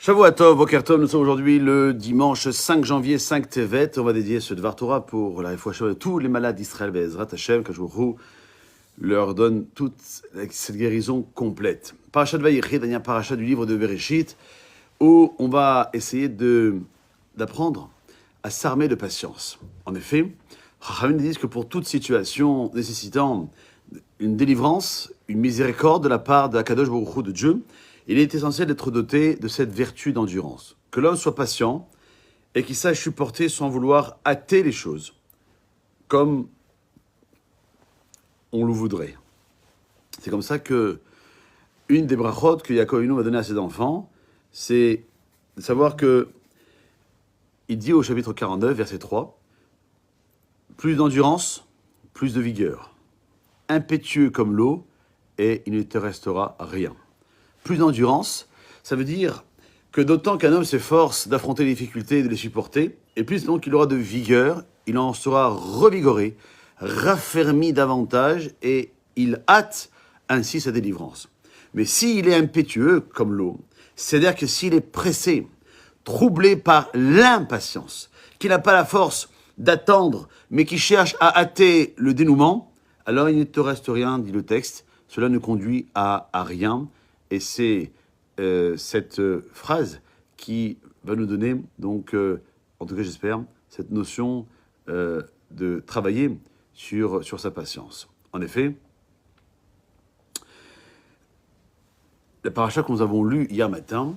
Shavua Tov, Boker Tov, nous sommes aujourd'hui le dimanche 5 janvier, 5 Tevet. On va dédier ce Dvar Torah pour la réfoua de tous les malades d'Israël, Be'ezrat Hashem, qu'Hashemou leur donne toute cette guérison complète. Parashat Vayechi, dernière parashat du livre de Bereshit, où on va essayer d'apprendre à s'armer de patience. En effet, Chachamim disent que pour toute situation nécessitant une délivrance, une miséricorde de la part de Akadosh Baruch Hu, de Dieu, il est essentiel d'être doté de cette vertu d'endurance. Que l'homme soit patient et qu'il sache supporter sans vouloir hâter les choses, comme on le voudrait. C'est comme ça que une des brachot que Yaakov Avinu va donner à ses enfants, c'est de savoir que il dit au chapitre 49, verset 3, plus d'endurance, plus de vigueur. Impétueux comme l'eau, et il ne te restera rien. Plus d'endurance, ça veut dire que d'autant qu'un homme s'efforce d'affronter les difficultés et de les supporter, et plus donc il aura de vigueur, il en sera revigoré, raffermi davantage, et il hâte ainsi sa délivrance. Mais s'il est impétueux comme l'eau, c'est-à-dire que s'il est pressé, troublé par l'impatience, qu'il n'a pas la force d'attendre, mais qui cherche à hâter le dénouement, alors il ne te reste rien, dit le texte, cela ne conduit à rien. Et c'est cette phrase qui va nous donner, donc, en tout cas j'espère, cette notion de travailler sur sa patience. En effet, la paracha que nous avons lue hier matin,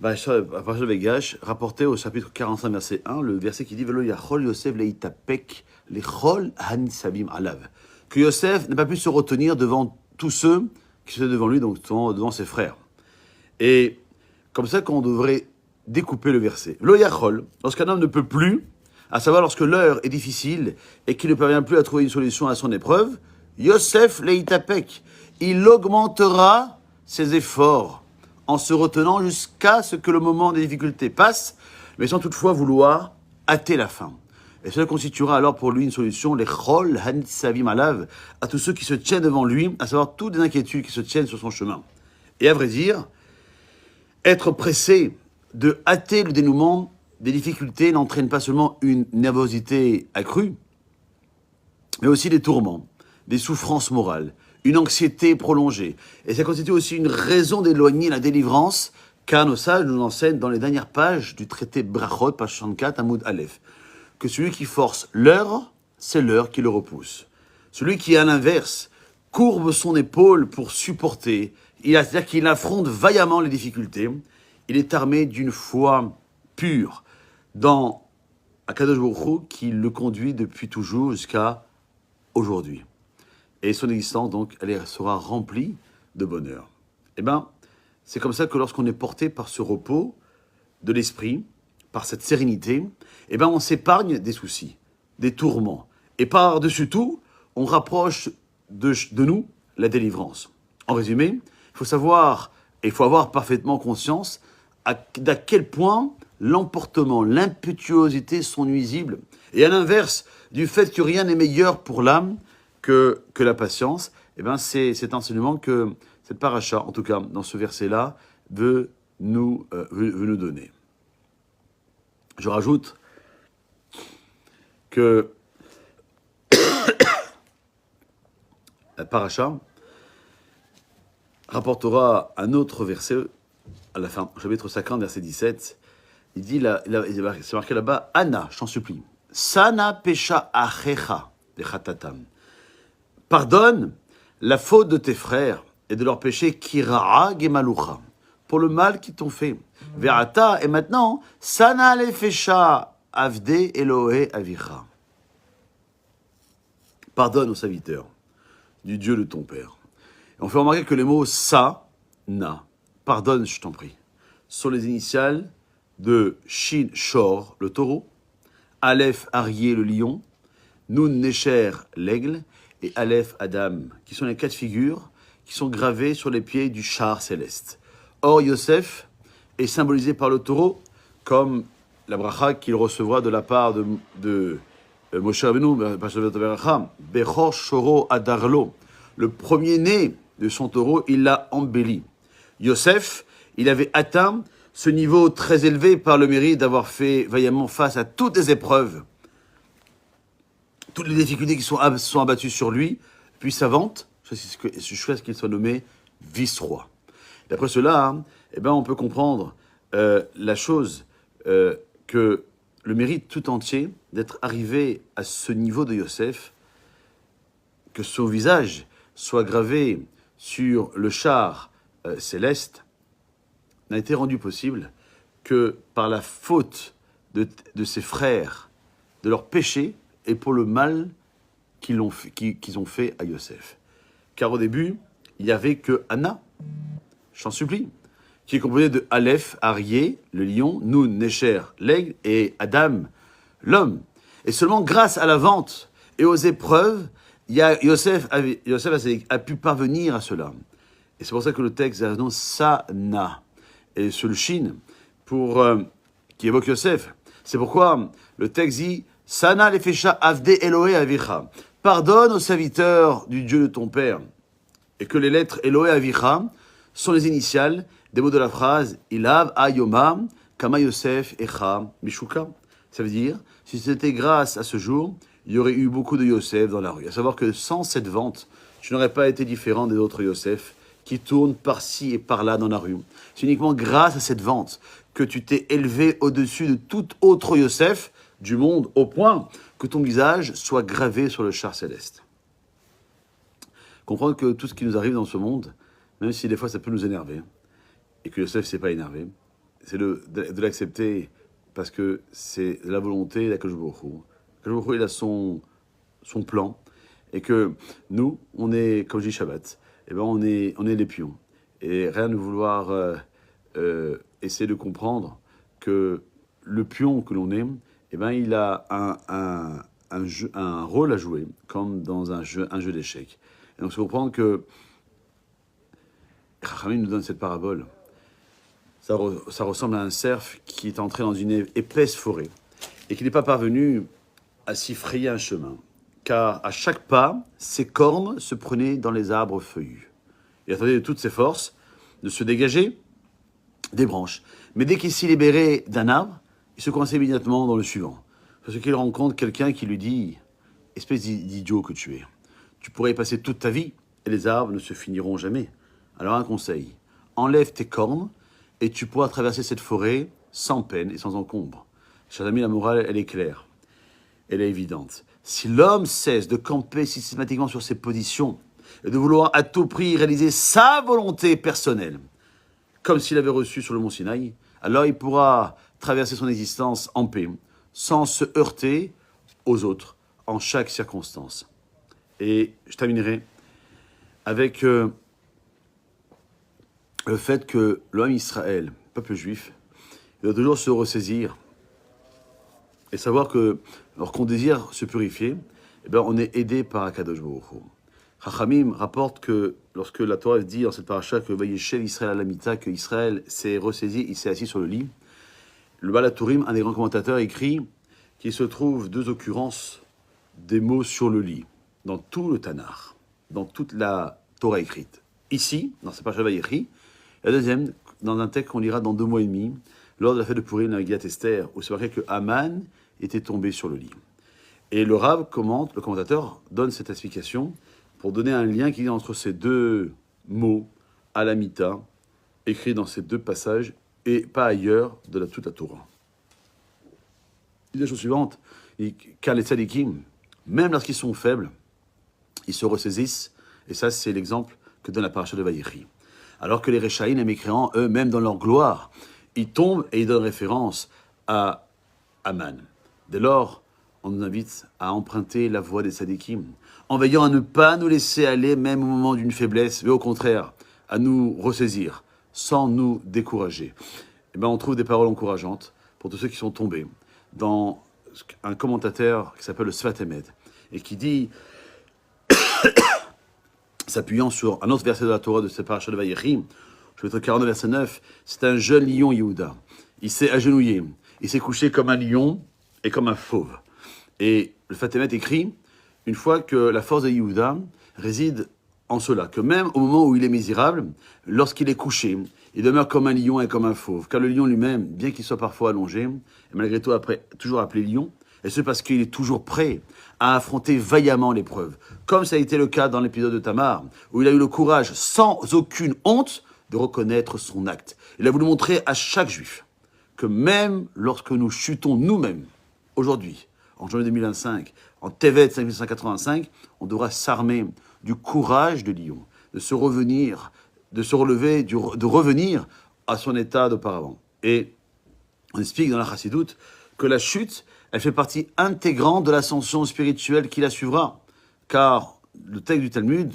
la paracha de Vegash, rapportait au chapitre 45, verset 1, le verset qui dit « Velo yachol Yosef leitapek lechol hanisabim alav » que Yosef n'a pas pu se retenir devant tous ceux qui étaient devant lui, donc devant ses frères. Et comme ça qu'on devrait découper le verset. Lo yachol, lorsqu'un homme ne peut plus, à savoir lorsque l'heure est difficile et qu'il ne parvient plus à trouver une solution à son épreuve, Yosef leitapek, il augmentera ses efforts en se retenant jusqu'à ce que le moment des difficultés passe, mais sans toutefois vouloir hâter la fin. Et cela constituera alors pour lui une solution, les chol hanisavim alav, à tous ceux qui se tiennent devant lui, à savoir toutes les inquiétudes qui se tiennent sur son chemin. Et à vrai dire, être pressé de hâter le dénouement des difficultés n'entraîne pas seulement une nervosité accrue, mais aussi des tourments, des souffrances morales, une anxiété prolongée. Et ça constitue aussi une raison d'éloigner la délivrance, car nos sages nous enseignent dans les dernières pages du traité Brachot, page 64, Amoud Aleph, que celui qui force l'heure, c'est l'heure qui le repousse. Celui qui, à l'inverse, courbe son épaule pour supporter, c'est-à-dire qu'il affronte vaillamment les difficultés, il est armé d'une foi pure dans Akadosh Baruch Hu qui le conduit depuis toujours jusqu'à aujourd'hui. Et son existence, donc, elle sera remplie de bonheur. Eh bien, c'est comme ça que lorsqu'on est porté par ce repos de l'esprit, par cette sérénité, eh bien, on s'épargne des soucis, des tourments. Et par-dessus tout, on rapproche de nous la délivrance. En résumé, il faut savoir, et il faut avoir parfaitement conscience d'à quel point l'emportement, l'impétuosité sont nuisibles. Et à l'inverse du fait que rien n'est meilleur pour l'âme que la patience, eh bien, c'est cet enseignement que cette paracha, en tout cas dans ce verset-là, veut nous donner. Je rajoute que la paracha rapportera un autre verset à la fin, au chapitre 50, verset 17. Il dit, c'est marqué là-bas, Anna, je t'en supplie, Sana pesha achecha lechatatam. Pardonne la faute de tes frères et de leur péché kira'a gemalucha, pour le mal qu'ils t'ont fait. Ve'ata, et maintenant, Sana lefesha avde Elohe avicha. Pardonne aux serviteurs du Dieu de ton Père. Et on fait remarquer que les mots sa, na, pardonne, je t'en prie, sont les initiales de Shin Shor, le taureau, Aleph Arié, le lion, Nun Necher, l'aigle, et Aleph Adam, qui sont les quatre figures qui sont gravées sur les pieds du char céleste. Or, Yosef est symbolisé par le taureau comme la bracha qu'il recevra de la part de Moshe Rabbeinu, Bechor Shoro Adarlo, le premier-né de son taureau, il l'a embelli. Yosef, il avait atteint ce niveau très élevé par le mérite d'avoir fait vaillamment face à toutes les épreuves, toutes les difficultés qui sont abattues sur lui, puis savante, jusqu'à ce qu'il soit nommé vice-roi. D'après cela, hein, on peut comprendre la chose que le mérite tout entier d'être arrivé à ce niveau de Yosef, que son visage soit gravé sur le char céleste, n'a été rendu possible que par la faute de ses frères, de leur péché et pour le mal qu'ils ont fait à Yosef. Car au début, il n'y avait que Anna, j'en supplie, qui est composé de Aleph, Arié, le lion, Nun, Necher, l'aigle, et Adam, l'homme. Et seulement grâce à la vente et aux épreuves, Yosef a pu parvenir à cela. Et c'est pour ça que le texte a le nom Sana. Et sur le shin, qui évoque Yosef. C'est pourquoi le texte dit Sana lefesha avde Elohe avicha. Pardonne aux serviteurs du Dieu de ton père. Et que les lettres Elohe avicha sont les initiales des mots de la phrase Ilav ayoma kama Yosef echa mishuka. Ça veut dire, si c'était grâce à ce jour, il y aurait eu beaucoup de Yosef dans la rue. À savoir que sans cette vente, tu n'aurais pas été différent des autres Yosef qui tournent par-ci et par-là dans la rue. C'est uniquement grâce à cette vente que tu t'es élevé au-dessus de tout autre Yosef du monde, au point que ton visage soit gravé sur le char céleste. Comprendre que tout ce qui nous arrive dans ce monde, même si des fois ça peut nous énerver, et que Yosef ne s'est pas énervé, c'est de l'accepter parce que c'est la volonté d'Akadosh Baruch Hu. Akadosh Baruch Hu, il a son plan, et que nous, on est, comme je dis Shabbat, on est les pions. Et rien de vouloir essayer de comprendre que le pion que l'on est, il a un rôle à jouer, comme dans un jeu d'échecs. Et donc, c'est comprendre que Chachamim nous donne cette parabole. Ça ressemble à un cerf qui est entré dans une épaisse forêt et qui n'est pas parvenu à s'y frayer un chemin. Car à chaque pas, ses cornes se prenaient dans les arbres feuillus. Il attendait de toutes ses forces de se dégager des branches. Mais dès qu'il s'y libérait d'un arbre, il se coinçait immédiatement dans le suivant. Parce qu'il rencontre quelqu'un qui lui dit « Espèce d'idiot que tu es, tu pourrais y passer toute ta vie et les arbres ne se finiront jamais. Alors un conseil, enlève tes cornes et tu pourras traverser cette forêt sans peine et sans encombre. » Chers amis, la morale, elle est claire. Elle est évidente. Si l'homme cesse de camper systématiquement sur ses positions et de vouloir à tout prix réaliser sa volonté personnelle, comme s'il avait reçu sur le mont Sinaï, alors il pourra traverser son existence en paix, sans se heurter aux autres, en chaque circonstance. Et je terminerai avec le fait que l'homme Israël, le peuple juif, il doit toujours se ressaisir et savoir que, lorsqu'on désire se purifier, on est aidé par Akadosh Baruch Hu. Chachamim rapporte que lorsque la Torah dit dans cette paracha que Vayeshev Israël Alamita, que Israël s'est ressaisi, il s'est assis sur le lit, le Baal HaTurim, un des grands commentateurs, écrit qu'il se trouve deux occurrences des mots sur le lit, dans tout le Tanakh, dans toute la Torah écrite. Ici, dans cette paracha Vayechi, la deuxième, dans un texte qu'on lira dans 2 mois et demi, lors de la fête de Purim, la Megillat Esther, où c'est marqué que Haman était tombé sur le lit. Et le Rav commente, le commentateur donne cette explication pour donner un lien qui est entre ces deux mots, Alamita, écrits dans ces deux passages, et pas ailleurs de toute la Torah. Il dit la chose suivante, car les tzadikim, même lorsqu'ils sont faibles, ils se ressaisissent, et ça c'est l'exemple que donne la paracha de Vayechi. Alors que les Réchaïm, les mécréants, eux, même dans leur gloire, ils tombent et ils donnent référence à Haman. Dès lors, on nous invite à emprunter la voie des tzadikim, en veillant à ne pas nous laisser aller même au moment d'une faiblesse, mais au contraire, à nous ressaisir, sans nous décourager. On trouve des paroles encourageantes pour tous ceux qui sont tombés dans un commentateur qui s'appelle le Sfat Emet, et qui dit, s'appuyant sur un autre verset de la Torah de cette paracha de Vayechi, chapitre 42, verset 9, c'est un jeune lion Yehuda. Il s'est agenouillé, il s'est couché comme un lion et comme un fauve. Et le Sfat Emet écrit, une fois que la force de Yehuda réside en cela, que même au moment où il est misérable, lorsqu'il est couché, Il demeure comme un lion et comme un fauve, car le lion lui-même, bien qu'il soit parfois allongé, est malgré tout toujours appelé lion, et c'est parce qu'il est toujours prêt à affronter vaillamment l'épreuve, comme ça a été le cas dans l'épisode de Tamar, où il a eu le courage, sans aucune honte, de reconnaître son acte. Il a voulu montrer à chaque juif que même lorsque nous chutons nous-mêmes, aujourd'hui, en janvier 2025, en Tevet 5185, on devra s'armer du courage de lion, de se revenir, de se relever, de revenir à son état d'auparavant. Et on explique dans la Chassidoute que la chute, elle fait partie intégrante de l'ascension spirituelle qui la suivra. Car le texte du Talmud,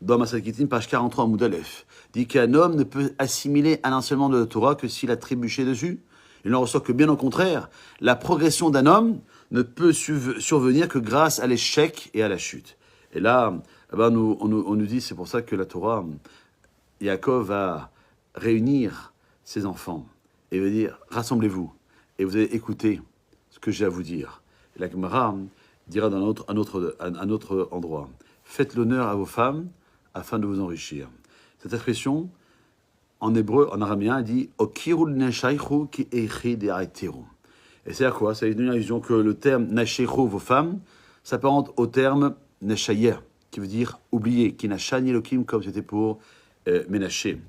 dans Masad Kittin, page 43 en Moudalef, dit qu'un homme ne peut assimiler un enseignement de la Torah que s'il a trébuché dessus. Il n'en ressort que bien au contraire. La progression d'un homme ne peut survenir que grâce à l'échec et à la chute. Et là, on nous dit, c'est pour ça que la Torah, Yaakov va réunir ses enfants et va dire, rassemblez-vous et vous allez écouter ce que j'ai à vous dire. Et la Gemara dira dans un autre endroit, faites l'honneur à vos femmes afin de vous enrichir. Cette expression, en hébreu, en araméen, elle dit Okirul neshaychu ki eichi de aiteru. Et c'est à quoi? Ça donne l'illusion que le terme neshaychu, vos femmes, s'apparente au terme neshayer, qui veut dire oublier, qui n'a shani elokim comme c'était pour Ménaché.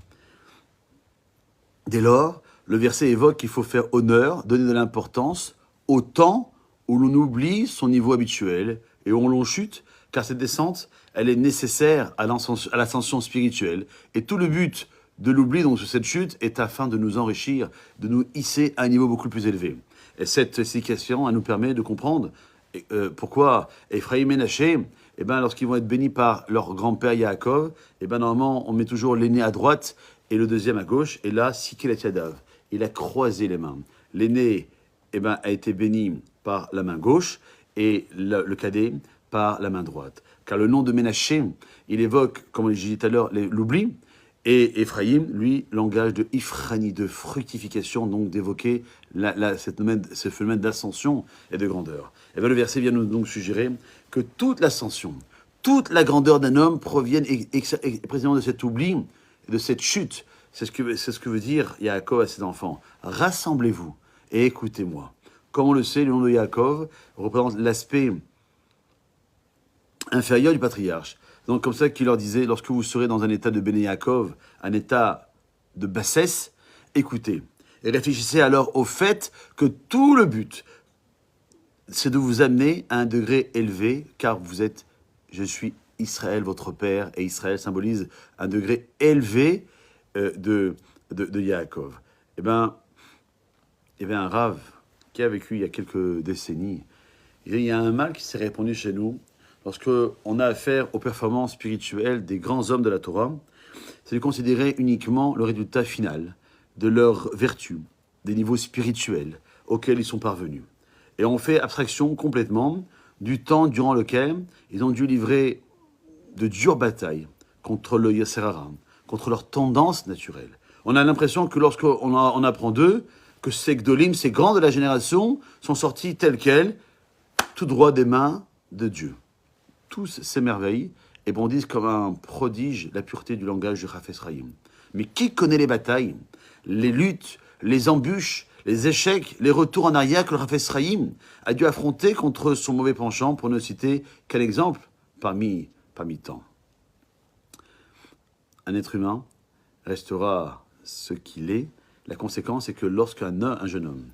Dès lors, le verset évoque qu'il faut faire honneur, donner de l'importance au temps où l'on oublie son niveau habituel et où l'on chute, car cette descente, elle est nécessaire à l'ascension spirituelle. Et tout le but de l'oubli, donc de cette chute, est afin de nous enrichir, de nous hisser à un niveau beaucoup plus élevé. Et cette explication, elle nous permet de comprendre pourquoi Ephraim et Ménaché, lorsqu'ils vont être bénis par leur grand-père Yaakov, normalement, on met toujours l'aîné à droite et le deuxième à gauche. Et là, Sikel et Yadav, il a croisé les mains. L'aîné, a été béni par la main gauche et le cadet par la main droite. Car le nom de Ménaché, il évoque, comme je disais tout à l'heure, l'oubli. Et Ephraim, lui, langage de Ifrani, de fructification, donc d'évoquer ce phénomène d'ascension et de grandeur. Et bien le verset vient nous donc suggérer que toute l'ascension, toute la grandeur d'un homme proviennent précisément de cet oubli et de cette chute. C'est ce que veut dire Yaakov à ses enfants. Rassemblez-vous et écoutez-moi. Comme on le sait, le nom de Yaakov représente l'aspect inférieur du patriarche. Donc comme ça qu'il leur disait, lorsque vous serez dans un état de Béné Yaakov, un état de bassesse, écoutez. Et réfléchissez alors au fait que tout le but, c'est de vous amener à un degré élevé, car je suis Israël, votre père, et Israël symbolise un degré élevé de Yaakov. Il y avait un rave qui a vécu il y a quelques décennies. Il y a un mal qui s'est répandu chez nous, lorsqu'on a affaire aux performances spirituelles des grands hommes de la Torah, c'est de considérer uniquement le résultat final de leurs vertus, des niveaux spirituels auxquels ils sont parvenus. Et on fait abstraction complètement du temps durant lequel ils ont dû livrer de dures batailles contre le Yetzer Hara, contre leurs tendances naturelles. On a l'impression que lorsqu'on apprend d'eux, que ces Gdolim, ces grands de la génération, sont sortis tels quels, tout droit des mains de Dieu. Tous s'émerveillent et bondissent comme un prodige la pureté du langage de Chafetz Chaim. Mais qui connaît les batailles, les luttes, les embûches, les échecs, les retours en arrière que le Chafetz Chaim a dû affronter contre son mauvais penchant, pour ne citer qu'un exemple parmi tant. Un être humain restera ce qu'il est. La conséquence est que lorsqu'un jeune homme,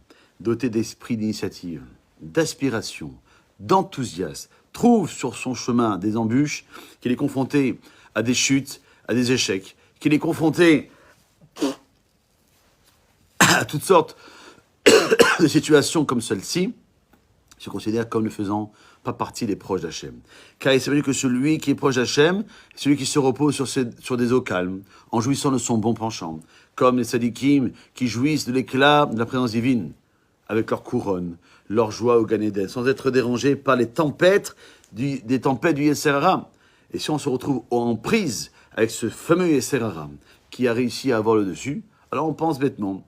doté d'esprit d'initiative, d'aspiration, d'enthousiasme, trouve sur son chemin des embûches, qu'il est confronté à des chutes, à des échecs, qu'il est confronté à toutes sortes de situations comme celle-ci, se considère comme ne faisant pas partie des proches d'Hachem. Car il s'est venu que celui qui est proche d'Hachem, c'est celui qui se repose sur des eaux calmes, en jouissant de son bon penchant, comme les sadikim qui jouissent de l'éclat de la présence divine, avec leur couronne, leur joie au Gan Eden, sans être dérangés par les tempêtes des tempêtes du Yetzer Hara. Et si on se retrouve en prise avec ce fameux Yetzer Hara qui a réussi à avoir le dessus, alors on pense bêtement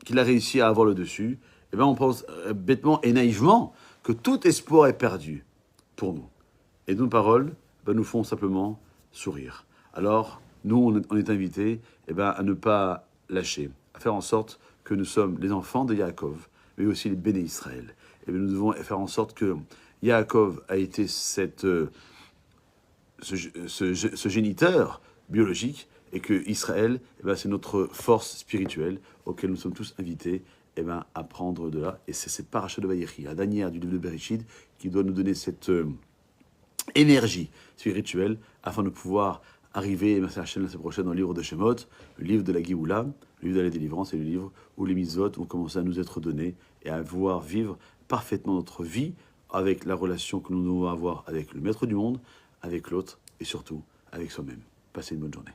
qu'il a réussi à avoir le dessus, et bien on pense bêtement et naïvement que tout espoir est perdu pour nous. Et nos paroles nous font simplement sourire. Alors, nous, on est invités à ne pas lâcher, à faire en sorte que nous sommes les enfants de Yaakov, mais aussi les béné Israël. Et bien, nous devons faire en sorte que Yaakov a été ce géniteur biologique, et que Israël, c'est notre force spirituelle auquel nous sommes tous invités à prendre de là. Et c'est cette paracha de Vayechi, la dernière du livre de Bereshit, qui doit nous donner cette énergie spirituelle afin de pouvoir arriver, merci à la semaine prochaine, dans le livre de Shemot, le livre de la Géoula, le livre de la délivrance, et le livre où les mitzvot vont commencer à nous être donnés et à pouvoir vivre parfaitement notre vie avec la relation que nous devons avoir avec le maître du monde, avec l'autre et surtout avec soi-même. Passez une bonne journée.